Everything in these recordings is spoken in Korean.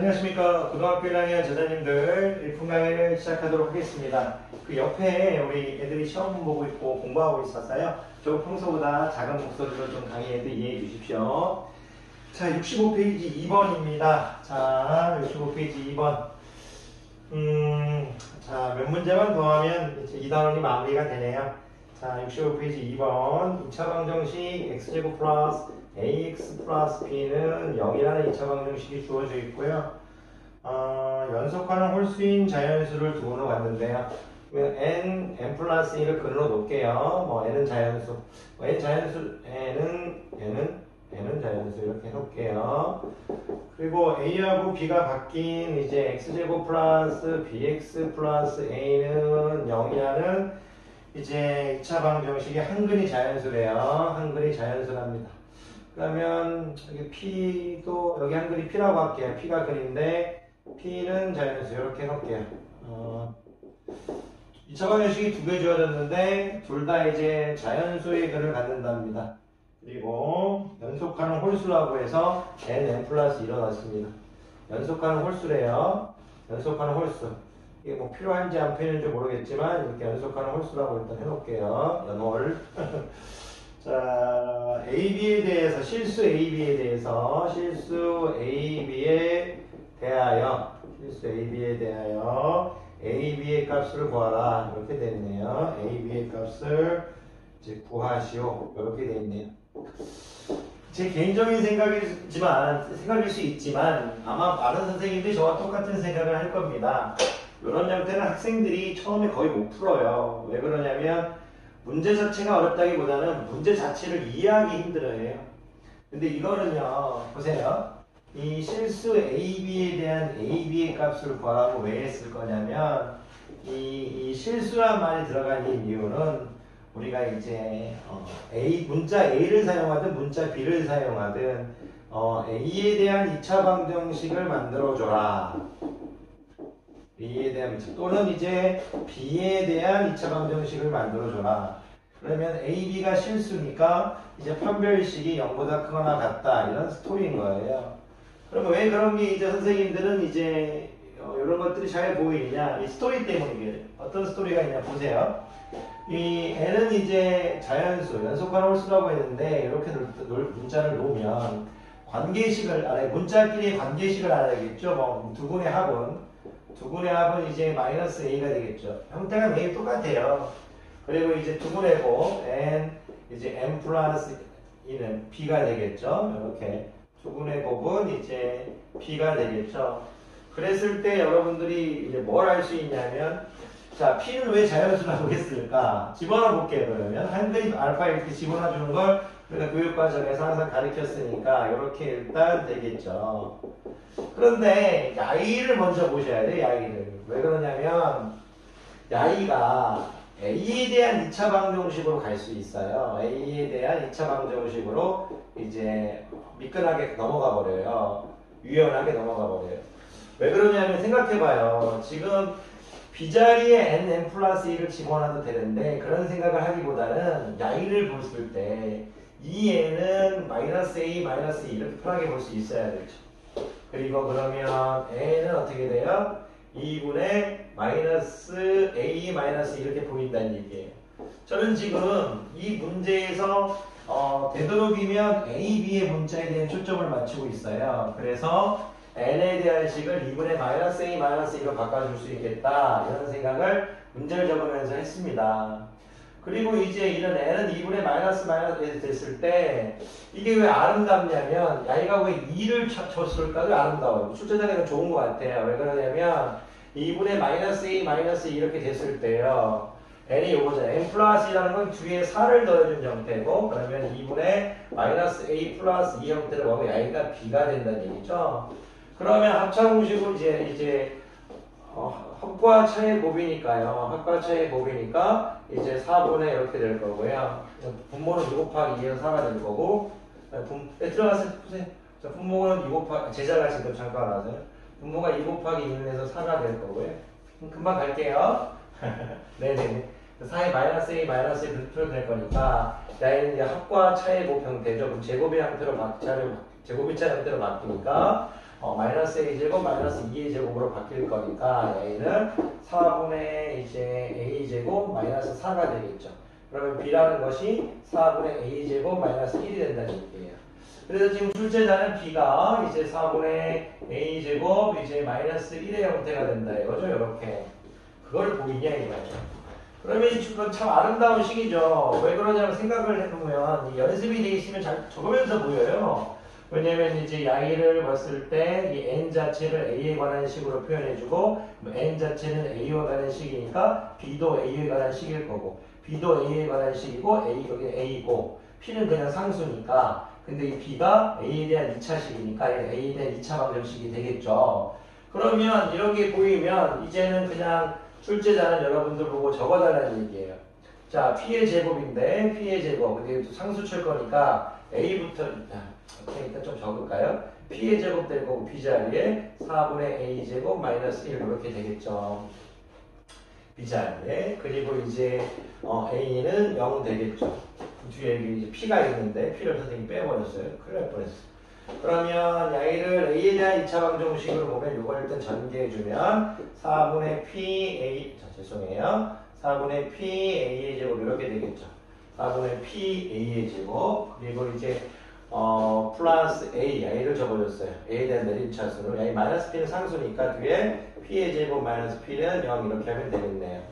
안녕하십니까. 고등학교 1학년 제자님들 1분 강의를 시작하도록 하겠습니다. 그 옆에 우리 애들이 시험 보고 있고 공부하고 있어서요. 저 평소보다 작은 목소리로 좀 강의해도 이해해 주십시오. 자, 65페이지 2번입니다. 자, 65페이지 2번. 자, 몇 문제만 더 하면 이제 이 단원이 마무리가 되네요. 자, 65페이지 2번. 2차 방정식 x제곱 플러스 ax 플러스 b는 0이라는 2차 방정식이 주어져 있고요. 연속하는 홀수인 자연수를 두고는 왔는데요. n 플러스 1을 근으로 놓을게요. 뭐 n은 자연수, n 자연수, n은 자연수 이렇게 해놓을게요. 그리고 a하고 b가 바뀐 이제 x제곱 플러스 bx 플러스 a는 0이라는 이제 2차 방정식의 한근이 자연수래요. 한근이 자연수랍니다. 그러면 여기 P도 여기 한글이 P라고 할게요. P가 근인데 P는 자연수 이렇게 해놓을게요. 2차 방정식이 두 개 주어졌는데 둘 다 이제 자연수의 근을 갖는답니다. 그리고 연속하는 홀수라고 해서 n 플러스 1을 넣습니다. 연속하는 홀수래요. 연속하는 홀수. 이게 뭐 필요한지 안 필요한지 모르겠지만 이렇게 연속하는 홀수라고 일단 해놓을게요. 연홀. 자, AB에 대해서, 실수 AB에 대해서, 실수 AB에 대하여 AB의 값을 구하라. 이렇게 되어 있네요. AB의 값을 이제 구하시오. 이렇게 되어 있네요. 제 개인적인 생각일 수 있지만, 아마 많은 선생님들이 저와 똑같은 생각을 할 겁니다. 이런 형태는 학생들이 처음에 거의 못 풀어요. 왜 그러냐면, 문제 자체가 어렵다기보다는 문제 자체를 이해하기 힘들어해요. 근데 이거는요, 보세요. 이 실수 AB에 대한 AB의 값을 구하라고 왜 했을 거냐면, 이 실수란 말이 들어간 이 이유는 우리가 이제 문자 A를 사용하든 문자 B를 사용하든 A에 대한 2차 방정식을 만들어줘라. A에 대한 또는 이제 B에 대한 2차 방정식을 만들어줘라. 그러면 A, B가 실수니까 이제 판별식이 0보다 크거나 같다. 이런 스토리인 거예요. 그러면 왜 그런 게 이제 선생님들은 이제 이런 것들이 잘 보이느냐? 이 스토리 때문이에요. 어떤 스토리가 있냐 보세요. 이 N은 이제 자연수, 연속하는 홀수라고 했는데 이렇게 문자를 놓으면 관계식을 알아야, 문자끼리의 관계식을 알아야겠죠. 뭐 두 분의 합은 이제 마이너스 a가 되겠죠. 형태가 매일 똑같아요. 그리고 이제 두 분의 곱 n 이제 n 플러스 2는 b가 되겠죠. 이렇게 두 분의 곱은 이제 b가 되겠죠. 그랬을 때 여러분들이 이제 뭘 할 수 있냐면, 자, p는 왜 자연수라고 했을까? 집어넣어 볼게요. 그러면 한글이 알파 이렇게 집어넣어 주는 걸 우리가 교육과정에서 항상 가르쳤으니까 이렇게 일단 되겠죠. 그런데 야이를 먼저 보셔야 돼요. 야이를. 왜 그러냐면 야이가 A에 대한 2차 방정식으로 갈 수 있어요. A에 대한 2차 방정식으로 이제 미끈하게 넘어가 버려요. 유연하게 넘어가 버려요. 왜 그러냐면 생각해봐요. 지금 B자리에 n 플러스 1을 집어넣어도 되는데 그런 생각을 하기보다는 야이를 봤을 때 이 n은 마이너스 a 마이너스 2 이렇게 편하게 볼 수 있어야 되죠. 그리고 그러면 n은 어떻게 돼요? 2분의 마이너스 a 마이너스 이렇게 보인다는 얘기예요. 저는 지금 이 문제에서 되도록이면 a, b의 문자에 대한 초점을 맞추고 있어요. 그래서 n에 대한 식을 2분의 마이너스 a 마이너스 2로 바꿔줄 수 있겠다 이런 생각을 문제를 적으면서 했습니다. 그리고 이제 이런 n은 2분의 마이너스 1이 됐을 때 이게 왜 아름답냐면 야이가 왜 2를 줬을까도 아름다워요. 출제자에는 좋은 것 같아요. 왜 그러냐면 2분의 마이너스 a 마이너스 2 이렇게 됐을 때요. n이 요거잖아요. n 플러스이라는 건 뒤에 4를 더해준 형태고 그러면 2분의 마이너스 a 플러스 2 형태를 보면 야이가 b가 된다는 얘기죠. 그러면 합차 공식으로 이제 합과 차의 곱이니까요. 합과 차의 곱이니까 이제 4분의 이렇게 될 거고요. 분모는 2 곱하기 2에서 4가 될 거고 들어가세요. 보세요. 자, 분모는 2 곱하기 제자가 지금 잠깐 나서요. 분모가 2 곱하기 2에서 4가 될 거고요. 금방 갈게요. 네네네. 4의 마이너스 a 마이너스 1 루트로 될 거니까 야는 이제 합과 차의 곱 형태죠. 그럼 제곱의 형태로 제곱의 차 형태로 바뀌니까 마이너스 a제곱 마이너스 2의 제곱으로 바뀔 거니까 a는 4분의 이제 a제곱 마이너스 4가 되겠죠. 그러면 b라는 것이 4분의 a제곱 마이너스 1이 된다는 얘기예요. 그래서 지금 출제자는 b가 이제 4분의 a제곱 이제 마이너스 1의 형태가 된다 이거죠. 이렇게 그걸 보이냐 이거죠. 그러면 이건 참 아름다운 식이죠. 왜 그러냐면 생각을 해보면 이 연습이 돼 있으면 잘 적으면서 보여요. 왜냐면 이제 y를 봤을 때 이 n 자체를 a에 관한 식으로 표현해주고 n 자체는 a와 관한 식이니까 b도 a에 관한 식일 거고 b도 a에 관한 식이고 a 여기 a고 p는 그냥 상수니까 근데 이 b가 a에 대한 2차식이니까 a에 대한 2차 방정식이 되겠죠. 그러면 이런 게 보이면 이제는 그냥 출제자는 여러분들 보고 적어달라는 얘기예요. 자, p의 제곱인데 p의 제곱 근데 상수 칠 거니까 a부터 일단 좀 적을까요? p의 제곱 될 거고 b 자리에 4분의 a 제곱 마이너스 1 이렇게 되겠죠. b 자리에 그리고 이제 a는 0 되겠죠. 뒤에 이제 p가 있는데 p를 선생님이 빼버렸어요. 큰일 날 뻔했어. 그러면 y를 a에 대한 2차 방정식으로 보면 이걸 일단 전개해주면 4분의 p a 죄송해요. 4분의 p a의 제곱 이렇게 되겠죠. 4분의 p a의 제곱 그리고 이제 플러스 a를 적어줬어요. a에 대한 내림차순으로 a 마이너스 p는 상수니까 뒤에 p의 제곱 마이너스 p는 0 이렇게 하면 되겠네요.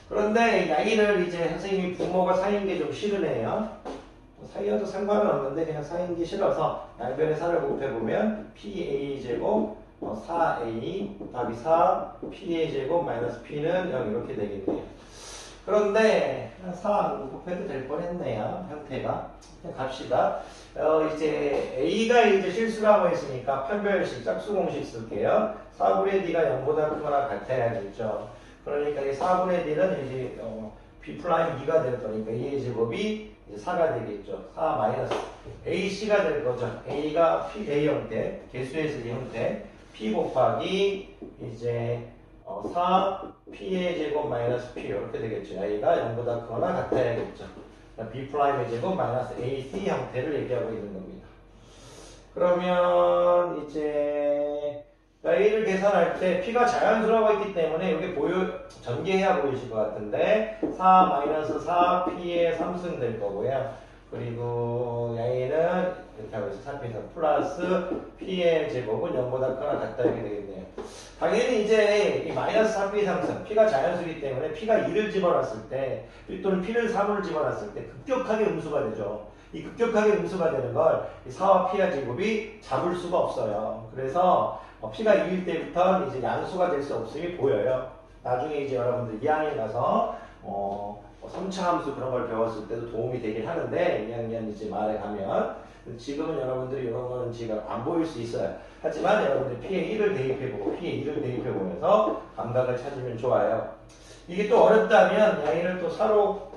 그런데 y를 이제 선생님이 부모가 사인 게 좀 싫으네요. 사이여도 상관은 없는데 그냥 사인 게 싫어서 양변의 4를 곱해보면 PA 제곱 4A 답이 4 PA 제곱 마이너스 P는 0 이렇게 되겠네요. 그런데 4 곱해도 될 뻔했네요. 형태가. 그냥 갑시다. 이제 A가 이제 실수를 하고 있으니까 판별식 짝수공식 쓸게요. 4분의 D가 0보다 크거나 같아야겠죠. 그러니까 이 4분의 D는 이제 B 플라임 2가 될 거니까 A의 제곱이 이제 4가 되겠죠. 4 마이너스 AC가 될 거죠. A가 PA 형태, 개수의 세기 형태, P 곱하기 이제 4 P의 제곱 마이너스 P 이렇게 되겠죠. A가 0보다 크거나 같아야겠죠. B 플라임의 제곱 마이너스 AC 형태를 얘기하고 있는 겁니다. 그러면 이제 A를 계산할 때 P가 자연수라고 있기 때문에 여기 전개해야 보이실 것 같은데 4 P의 3승 될 거고요. 그리고 A는 이렇게 하고 있어요. 3P3 플러스 P의 제곱은 0보다 크거나 같다 이렇게 되겠네요. 당연히 이제 이 마이너스 3P 3승 P가 자연수이기 때문에 P가 2를 집어넣었을 때 또는 P를 3을 집어넣었을 때 급격하게 음수가 되죠. 이 급격하게 음수가 되는 걸 4와 P의 제곱이 잡을 수가 없어요. 그래서 P가 2일 때부터 이제 양수가 될 수 없음이 보여요. 나중에 이제 여러분들 2학년 가서 3차 함수 그런 걸 배웠을 때도 도움이 되긴 하는데 2학년 이제 말에 가면 지금은 여러분들이 이런 거는 지금 안 보일 수 있어요. 하지만 여러분들이 P의 1을 대입해보고 P의 2를 대입해보면서 감각을 찾으면 좋아요. 이게 또 어렵다면 Y를 또 4로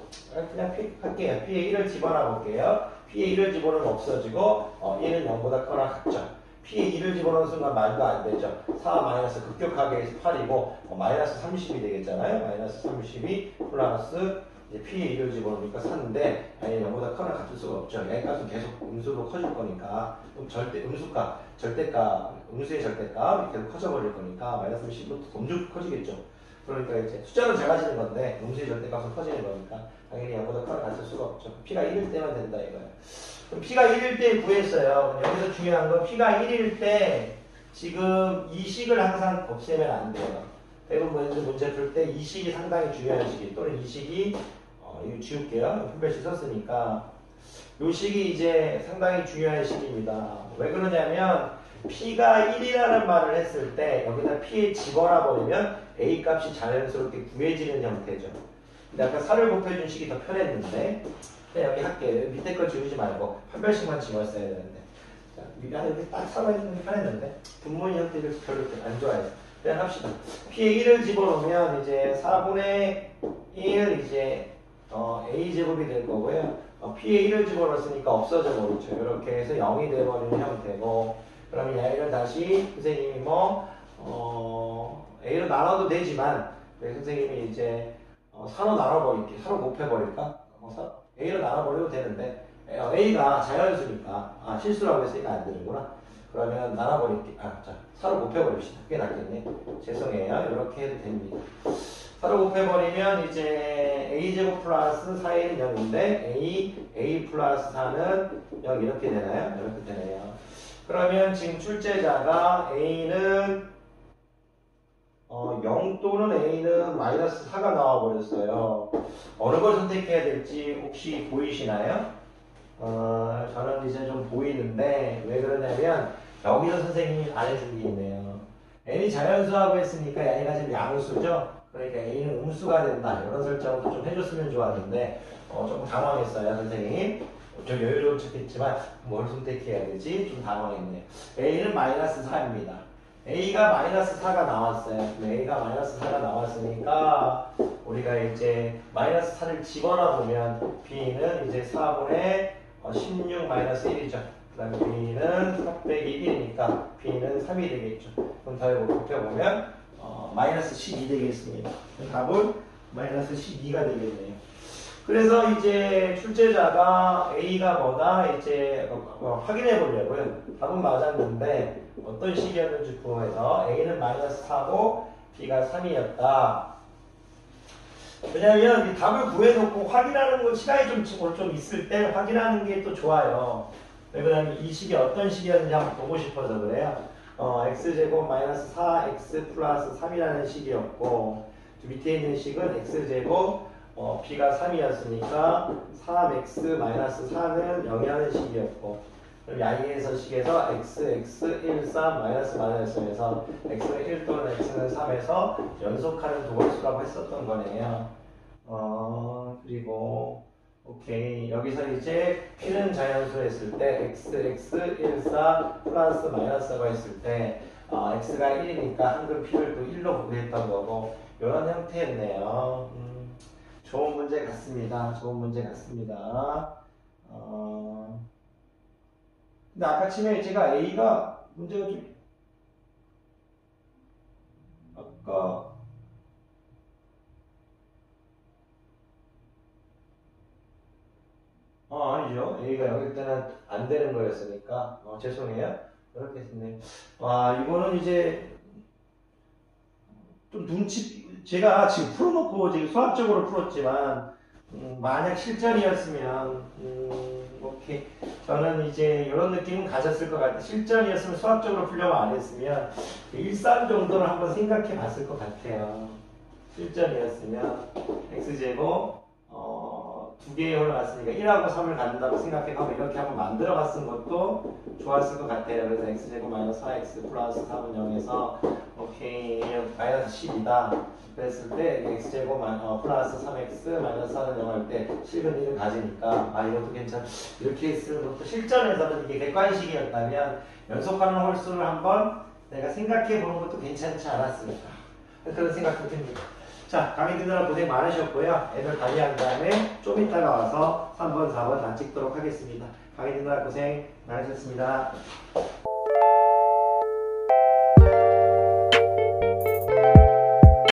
그냥 할게요. P의 1을 집어넣어 볼게요. P의 1을 집어넣으면 없어지고 1은 0보다 크거나 같죠. P의 2를 집어넣는 순간 말도 안 되죠. 4 마이너스 급격하게 해서 8이고 마이너스 30이 되겠잖아요. 마이너스 32 플러스 이제 P의 2를 집어넣으니까 4인데 아예 0보다 크거나 같을 수가 없죠. 이 값은 계속 음수로 커질 거니까 음수값, 절대값, 음수의 절대값 계속 커져버릴 거니까 마이너스 10부터 점점 커지겠죠. 그러니까 이제 숫자는 작아지는 건데 음수의 절대값은 커지는 거니까 당연히 0보다 크거나 같을 수가 없죠. P가 1일 때만 된다 이거예요. 그럼 P가 1일 때 구했어요. 여기서 중요한 건 P가 1일 때 지금 이 식을 항상 없애면 안 돼요. 대부분 문제 풀 때 이 식이 상당히 중요한 식이 또는 이 식이 이거 지울게요. 분별식 썼으니까 이 식이 이제 상당히 중요한 식입니다. 왜 그러냐면 P가 1이라는 말을 했을 때 여기다 P에 집어넣어버리면 A 값이 자연스럽게 구해지는 형태죠. 근데 아까 4를 곱해준 식이 더 편했는데 여기 할게요. 밑에 거 지우지 말고 판별식만 집었어야 되는데 자, 여기 딱 살아있는 게 편했는데 분모의 형태를 별로 안 좋아해서 그냥 합시다. P에 1을 집어넣으면 이제 4분의 1 이제 A제곱이 될 거고요. P에 1을 집어넣었으니까 없어져 버리죠. 이렇게 해서 0이 돼버리는 형태고 그러면 A를 다시 선생님이 A로 나눠도 되지만 선생님이 이제 4로 나눠버릴게 4로 곱해버릴까? A로 나눠버려도 되는데 A가 자연수니까 실수라고 했으니까 안 되는구나. 그러면 나눠버릴게요. 자, 4로 곱해버립시다. 그게 낫겠네. 죄송해요. 이렇게 해도 됩니다. 4로 곱해버리면 이제 a제곱 플러스 4a는 0인데 a 플러스 4는 0 이렇게 되나요? 이렇게 되네요. 그러면 지금 출제자가 a는 0 또는 a는 마이너스 4가 나와버렸어요. 어느 걸 선택해야 될지 혹시 보이시나요? 저는 이제 좀 보이는데 왜 그러냐면 여기서 선생님이 안 해준 게 있네요. n이 자연수라고 했으니까 얘가 지금 양수죠. 그러니까 a는 음수가 된다. 이런 설정도 좀 해줬으면 좋았는데 조금 당황했어요 선생님. 좀 여유로운 척했지만 뭘 선택해야 되지? 좀 당황했네요. a는 마이너스 4입니다. a가 마이너스 4가 나왔어요. a가 마이너스 4가 나왔으니까 우리가 이제 마이너스 4를 집어넣으면 b는 이제 4분의 16 마이너스 1이죠. 그 다음에 b는 4 빼기 1이니까 b는 3이 되겠죠. 그럼 더해 곱해보면 마이너스 12 되겠습니다. 답은 마이너스 12가 되겠네요. 그래서 이제 출제자가 a가 뭐다 이제 확인해 보려고요. 답은 맞았는데 어떤 식이었는지 궁금해서 a는 마이너스 4고 b가 3이었다. 왜냐면 이 답을 구해놓고 확인하는 거 시간이 좀 있을 때 확인하는 게 또 좋아요. 왜 그러냐면 이 식이 어떤 식이었는지 한번 보고 싶어서 그래요. x제곱 마이너스 4x 플러스 3이라는 식이었고 밑에 있는 식은 x제곱 b가 3이었으니까 3x 마이너스 4는 0이라는 식이었고 그럼 양의에서 식에서 x, 1, 3, 마이너스에서 x는 1 또는 x는 3에서 연속하는 도홀수라고 했었던 거네요. 그리고 오케이 여기서 이제 p는 자연수 했을 때 x, 1, 4 플러스 마이너스라고 했을 때 x가 1이니까 한글 p를 또 1로 구했던 거고 이런 형태였네요. 좋은 문제 같습니다. 좋은 문제 같습니다. 근데 아까 치면 제가 A가 문제가 좀 아까 아니죠. A가 여기 때는 안 되는 거였으니까 죄송해요. 이렇게 했네. 이거는 이제 좀 제가 지금 풀어놓고 지금 수학적으로 풀었지만 만약 실전이었으면 오케이 저는 이제 이런 느낌은 가졌을 것 같아요. 실전이었으면 수학적으로 풀려고 안 했으면 1, 3 정도는 한번 생각해 봤을 것 같아요. 실전이었으면 x제곱 두 개에 올라갔으니까 1하고 3을 갖는다고 생각해서 이렇게 한번 만들어 봤은 것도 좋았을 것 같아요. 그래서 x제곱 마이너스 4x 플러스 3은 0에서 오케이 마이너스 10이다. 그랬을 때 x제곱 플러스 3x 마이너스 4는 0 할 때 식은 1을 가지니까 이것도 괜찮아. 이렇게 쓰는 것도 실전에서는 이게 객관식이었다면 연속하는 홀수를 한번 내가 생각해 보는 것도 괜찮지 않았을까 그런 생각도 듭니다. 자, 강의 듣느라 고생 많으셨고요. 애들 관리한 다음에 좀 이따가 와서 3번, 4번 다 찍도록 하겠습니다. 강의 듣느라 고생 많으셨습니다.